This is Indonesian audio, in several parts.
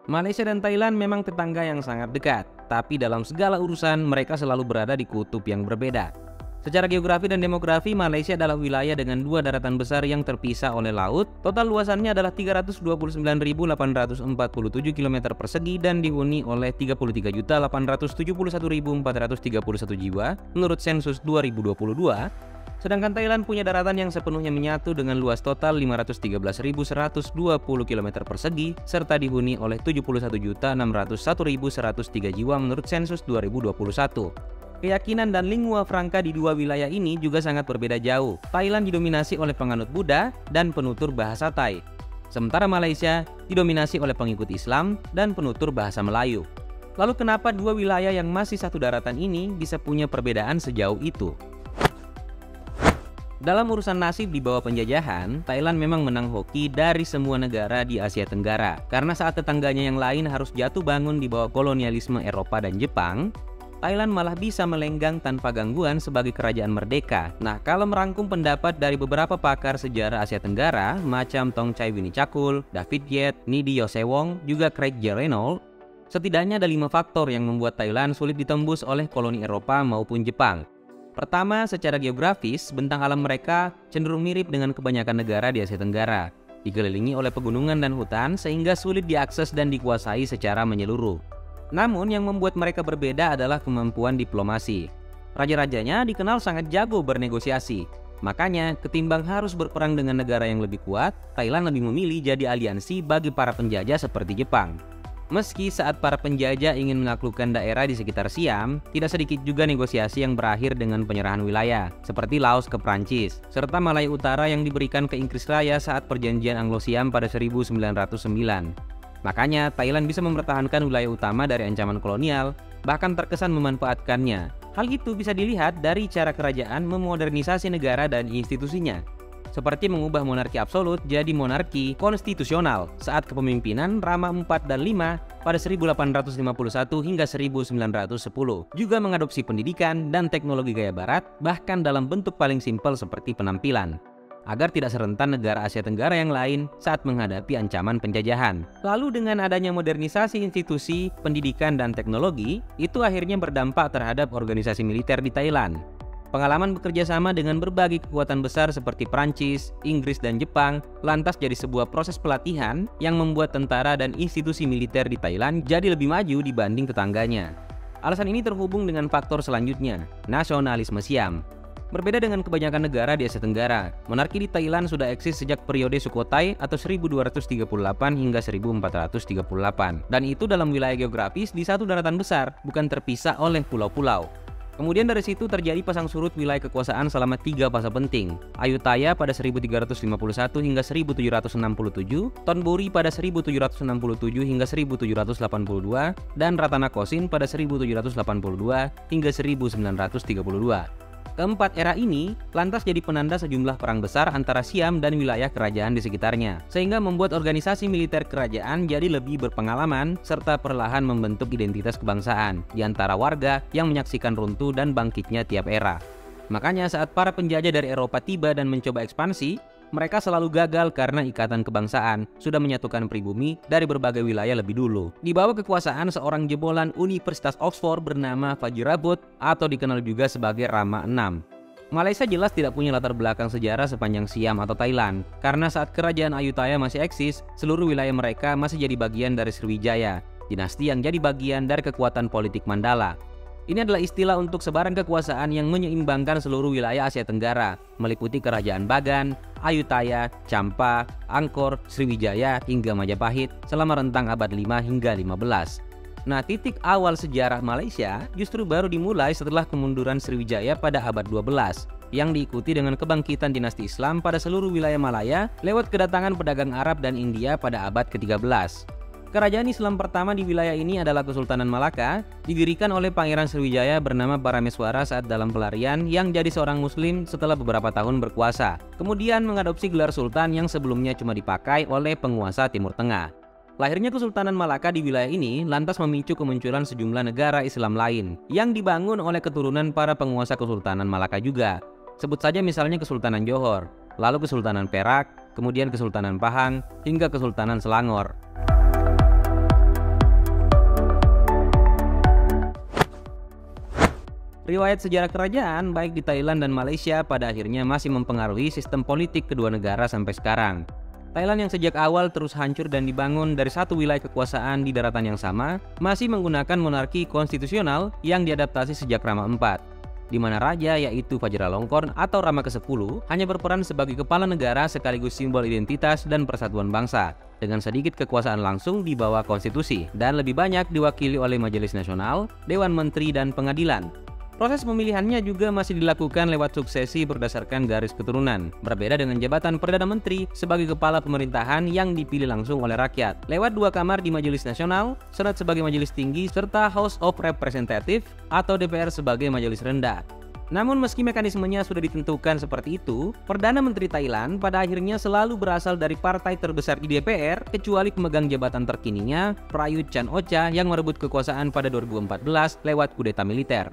Malaysia dan Thailand memang tetangga yang sangat dekat, tapi dalam segala urusan mereka selalu berada di kutub yang berbeda. Secara geografi dan demografi, Malaysia adalah wilayah dengan dua daratan besar yang terpisah oleh laut. Total luasannya adalah 329.847 km persegi dan dihuni oleh 33.871.431 jiwa menurut sensus 2022. Sedangkan Thailand punya daratan yang sepenuhnya menyatu dengan luas total 513.120 km persegi serta dihuni oleh 71.601.103 jiwa menurut sensus 2021. Keyakinan dan lingua franca di dua wilayah ini juga sangat berbeda jauh. Thailand didominasi oleh penganut Buddha dan penutur bahasa Thai. Sementara Malaysia didominasi oleh pengikut Islam dan penutur bahasa Melayu. Lalu kenapa dua wilayah yang masih satu daratan ini bisa punya perbedaan sejauh itu? Dalam urusan nasib di bawah penjajahan, Thailand memang menang hoki dari semua negara di Asia Tenggara. Karena saat tetangganya yang lain harus jatuh bangun di bawah kolonialisme Eropa dan Jepang, Thailand malah bisa melenggang tanpa gangguan sebagai kerajaan merdeka. Nah, kalau merangkum pendapat dari beberapa pakar sejarah Asia Tenggara, macam Tong Chai Winicakul, David Yet, Nidi Yosewong, juga Craig J. Reynolds, setidaknya ada 5 faktor yang membuat Thailand sulit ditembus oleh koloni Eropa maupun Jepang. Pertama, secara geografis, bentang alam mereka cenderung mirip dengan kebanyakan negara di Asia Tenggara. Dikelilingi oleh pegunungan dan hutan sehingga sulit diakses dan dikuasai secara menyeluruh. Namun yang membuat mereka berbeda adalah kemampuan diplomasi. Raja-rajanya dikenal sangat jago bernegosiasi. Makanya ketimbang harus berperang dengan negara yang lebih kuat, Thailand lebih memilih jadi aliansi bagi para penjajah seperti Jepang. Meski saat para penjajah ingin menaklukkan daerah di sekitar Siam, tidak sedikit juga negosiasi yang berakhir dengan penyerahan wilayah, seperti Laos ke Prancis, serta Malaya Utara yang diberikan ke Inggris Raya saat perjanjian Anglo-Siam pada 1909. Makanya Thailand bisa mempertahankan wilayah utama dari ancaman kolonial, bahkan terkesan memanfaatkannya. Hal itu bisa dilihat dari cara kerajaan memodernisasi negara dan institusinya, seperti mengubah monarki absolut jadi monarki konstitusional saat kepemimpinan Rama IV dan V pada 1851 hingga 1910. Juga mengadopsi pendidikan dan teknologi gaya barat, bahkan dalam bentuk paling simpel seperti penampilan, agar tidak serentan negara Asia Tenggara yang lain saat menghadapi ancaman penjajahan. Lalu dengan adanya modernisasi institusi, pendidikan, dan teknologi, itu akhirnya berdampak terhadap organisasi militer di Thailand. Pengalaman bekerja sama dengan berbagai kekuatan besar seperti Prancis, Inggris, dan Jepang lantas jadi sebuah proses pelatihan yang membuat tentara dan institusi militer di Thailand jadi lebih maju dibanding tetangganya. Alasan ini terhubung dengan faktor selanjutnya, nasionalisme Siam. Berbeda dengan kebanyakan negara di Asia Tenggara, monarki di Thailand sudah eksis sejak periode Sukhothai atau 1238 hingga 1438. Dan itu dalam wilayah geografis di satu daratan besar, bukan terpisah oleh pulau-pulau. Kemudian dari situ terjadi pasang surut wilayah kekuasaan selama 3 fase penting. Ayutthaya pada 1351 hingga 1767, Thonburi pada 1767 hingga 1782, dan Ratanakosin pada 1782 hingga 1932. Keempat era ini lantas jadi penanda sejumlah perang besar antara Siam dan wilayah kerajaan di sekitarnya, sehingga membuat organisasi militer kerajaan jadi lebih berpengalaman serta perlahan membentuk identitas kebangsaan di antara warga yang menyaksikan runtuh dan bangkitnya tiap era. Makanya saat para penjajah dari Eropa tiba dan mencoba ekspansi, mereka selalu gagal karena ikatan kebangsaan sudah menyatukan pribumi dari berbagai wilayah lebih dulu. Di bawah kekuasaan seorang jebolan Universitas Oxford bernama Vajirabhut atau dikenal juga sebagai Rama VI. Malaysia jelas tidak punya latar belakang sejarah sepanjang Siam atau Thailand, karena saat kerajaan Ayutthaya masih eksis, seluruh wilayah mereka masih jadi bagian dari Sriwijaya, dinasti yang jadi bagian dari kekuatan politik Mandala. Ini adalah istilah untuk sebaran kekuasaan yang menyeimbangkan seluruh wilayah Asia Tenggara, meliputi Kerajaan Bagan, Ayutthaya, Champa, Angkor, Sriwijaya, hingga Majapahit selama rentang abad 5 hingga 15. Nah, titik awal sejarah Malaysia justru baru dimulai setelah kemunduran Sriwijaya pada abad 12, yang diikuti dengan kebangkitan dinasti Islam pada seluruh wilayah Malaya lewat kedatangan pedagang Arab dan India pada abad ke-13. Kerajaan Islam pertama di wilayah ini adalah Kesultanan Malaka, didirikan oleh Pangeran Sriwijaya bernama Parameswara saat dalam pelarian yang jadi seorang muslim setelah beberapa tahun berkuasa. Kemudian mengadopsi gelar sultan yang sebelumnya cuma dipakai oleh penguasa Timur Tengah. Lahirnya Kesultanan Malaka di wilayah ini lantas memicu kemunculan sejumlah negara Islam lain yang dibangun oleh keturunan para penguasa Kesultanan Malaka juga. Sebut saja misalnya Kesultanan Johor, lalu Kesultanan Perak, kemudian Kesultanan Pahang, hingga Kesultanan Selangor. Riwayat sejarah kerajaan baik di Thailand dan Malaysia pada akhirnya masih mempengaruhi sistem politik kedua negara sampai sekarang. Thailand yang sejak awal terus hancur dan dibangun dari satu wilayah kekuasaan di daratan yang sama, masih menggunakan monarki konstitusional yang diadaptasi sejak Rama IV, di mana raja yaitu Vajiralongkorn atau Rama ke-10 hanya berperan sebagai kepala negara sekaligus simbol identitas dan persatuan bangsa, dengan sedikit kekuasaan langsung di bawah konstitusi dan lebih banyak diwakili oleh Majelis Nasional, Dewan Menteri, dan Pengadilan. Proses pemilihannya juga masih dilakukan lewat suksesi berdasarkan garis keturunan, berbeda dengan jabatan Perdana Menteri sebagai kepala pemerintahan yang dipilih langsung oleh rakyat, lewat 2 kamar di Majelis Nasional, Senat sebagai majelis tinggi, serta House of Representatives atau DPR sebagai majelis rendah. Namun meski mekanismenya sudah ditentukan seperti itu, Perdana Menteri Thailand pada akhirnya selalu berasal dari partai terbesar di DPR, kecuali pemegang jabatan terkininya, Prayut Chan-ocha, yang merebut kekuasaan pada 2014 lewat kudeta militer.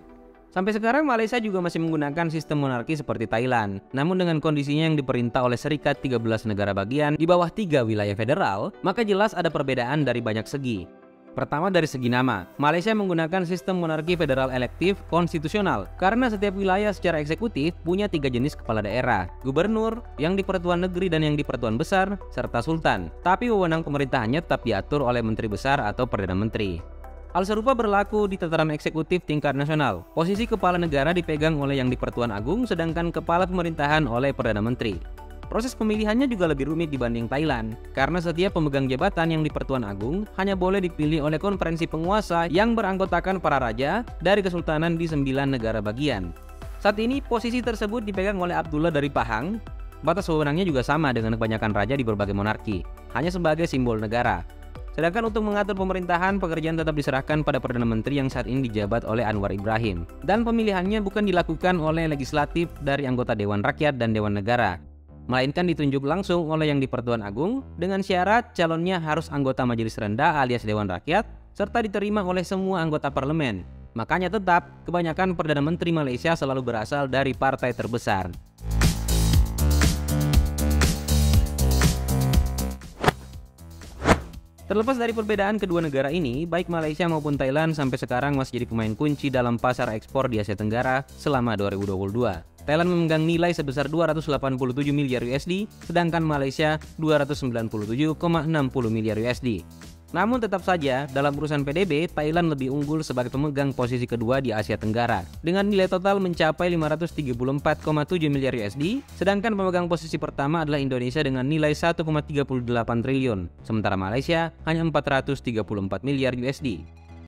Sampai sekarang Malaysia juga masih menggunakan sistem monarki seperti Thailand, namun dengan kondisinya yang diperintah oleh Serikat 13 negara bagian di bawah 3 wilayah federal, maka jelas ada perbedaan dari banyak segi. Pertama dari segi nama, Malaysia menggunakan sistem monarki federal elektif konstitusional karena setiap wilayah secara eksekutif punya 3 jenis kepala daerah, gubernur, yang di pertuan negeri dan yang di pertuan besar, serta sultan. Tapi wewenang pemerintahannya tetap diatur oleh menteri besar atau perdana menteri. Hal serupa berlaku di tataran eksekutif tingkat nasional. Posisi kepala negara dipegang oleh yang di Pertuan Agung, sedangkan kepala pemerintahan oleh Perdana Menteri. Proses pemilihannya juga lebih rumit dibanding Thailand, karena setiap pemegang jabatan yang di Pertuan Agung hanya boleh dipilih oleh konferensi penguasa yang beranggotakan para raja dari kesultanan di 9 negara bagian. Saat ini posisi tersebut dipegang oleh Abdullah dari Pahang. Batas wewenangnya juga sama dengan kebanyakan raja di berbagai monarki, hanya sebagai simbol negara. Sedangkan untuk mengatur pemerintahan, pekerjaan tetap diserahkan pada Perdana Menteri yang saat ini dijabat oleh Anwar Ibrahim. Dan pemilihannya bukan dilakukan oleh legislatif dari anggota Dewan Rakyat dan Dewan Negara, melainkan ditunjuk langsung oleh yang di Pertuan Agung dengan syarat calonnya harus anggota Majelis Rendah alias Dewan Rakyat, serta diterima oleh semua anggota parlemen. Makanya tetap, kebanyakan Perdana Menteri Malaysia selalu berasal dari partai terbesar. Terlepas dari perbedaan kedua negara ini, baik Malaysia maupun Thailand sampai sekarang masih jadi pemain kunci dalam pasar ekspor di Asia Tenggara selama 2022. Thailand memegang nilai sebesar 287 miliar USD, sedangkan Malaysia 297,60 miliar USD. Namun tetap saja, dalam urusan PDB, Thailand lebih unggul sebagai pemegang posisi kedua di Asia Tenggara, dengan nilai total mencapai 534,7 miliar USD, sedangkan pemegang posisi pertama adalah Indonesia dengan nilai 1,38 triliun, sementara Malaysia hanya 434 miliar USD.